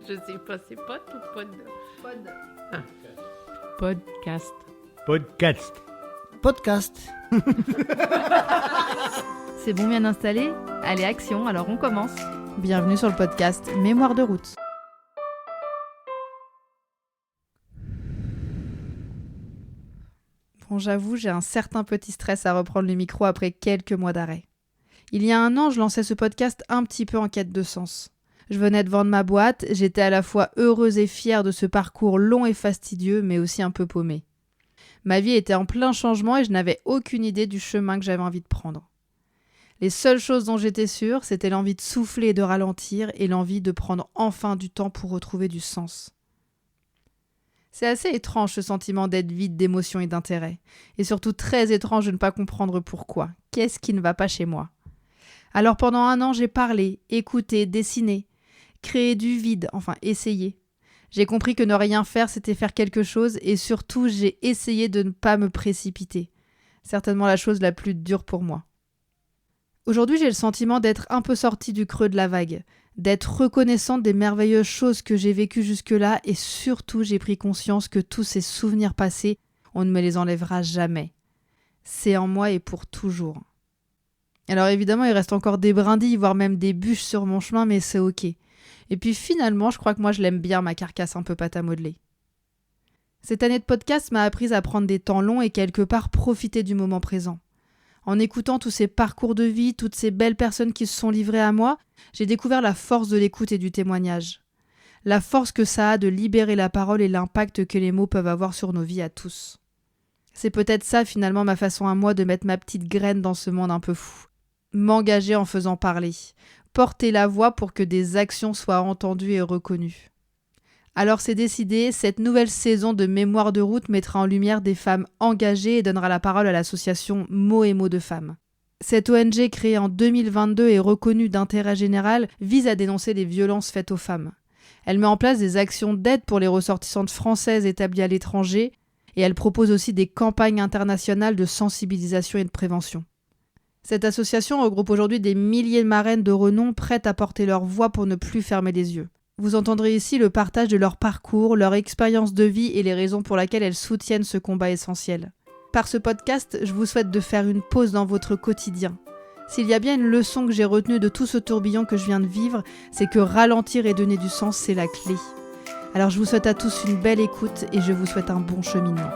Je sais pas, c'est pod ou pod? Pod. Ah. Podcast. Podcast. Podcast. C'est bon, bien installé? Allez, action, alors on commence. Bienvenue sur le podcast Mémoire de route. Bon, j'avoue, j'ai un certain petit stress à reprendre le micro après quelques mois d'arrêt. Il y a un an, je lançais ce podcast un petit peu en quête de sens. Je venais de vendre ma boîte, j'étais à la fois heureuse et fière de ce parcours long et fastidieux, mais aussi un peu paumée. Ma vie était en plein changement et je n'avais aucune idée du chemin que j'avais envie de prendre. Les seules choses dont j'étais sûre, c'était l'envie de souffler et de ralentir et l'envie de prendre enfin du temps pour retrouver du sens. C'est assez étrange ce sentiment d'être vide d'émotions et d'intérêt. Et surtout très étrange de ne pas comprendre pourquoi. Qu'est-ce qui ne va pas chez moi? Alors pendant un an, j'ai parlé, écouté, dessiné, créé du vide, enfin essayé. J'ai compris que ne rien faire, c'était faire quelque chose et surtout, j'ai essayé de ne pas me précipiter. Certainement la chose la plus dure pour moi. Aujourd'hui, j'ai le sentiment d'être un peu sortie du creux de la vague, d'être reconnaissante des merveilleuses choses que j'ai vécues jusque-là et surtout, j'ai pris conscience que tous ces souvenirs passés, on ne me les enlèvera jamais. C'est en moi et pour toujours. Alors évidemment, il reste encore des brindilles, voire même des bûches sur mon chemin, mais c'est ok. Et puis finalement, je crois que moi je l'aime bien, ma carcasse un peu pâte à modeler. Cette année de podcast m'a appris à prendre des temps longs et quelque part profiter du moment présent. En écoutant tous ces parcours de vie, toutes ces belles personnes qui se sont livrées à moi, j'ai découvert la force de l'écoute et du témoignage. La force que ça a de libérer la parole et l'impact que les mots peuvent avoir sur nos vies à tous. C'est peut-être ça finalement ma façon à moi de mettre ma petite graine dans ce monde un peu fou. M'engager en faisant parler. Porter la voix pour que des actions soient entendues et reconnues. Alors c'est décidé, cette nouvelle saison de Mémoire de route mettra en lumière des femmes engagées et donnera la parole à l'association Mots et Mots de Femmes. Cette ONG créée en 2022 et reconnue d'intérêt général vise à dénoncer les violences faites aux femmes. Elle met en place des actions d'aide pour les ressortissantes françaises établies à l'étranger et elle propose aussi des campagnes internationales de sensibilisation et de prévention. Cette association regroupe aujourd'hui des milliers de marraines de renom prêtes à porter leur voix pour ne plus fermer les yeux. Vous entendrez ici le partage de leur parcours, leur expérience de vie et les raisons pour lesquelles elles soutiennent ce combat essentiel. Par ce podcast, je vous souhaite de faire une pause dans votre quotidien. S'il y a bien une leçon que j'ai retenue de tout ce tourbillon que je viens de vivre, c'est que ralentir et donner du sens, c'est la clé. Alors je vous souhaite à tous une belle écoute et je vous souhaite un bon cheminement.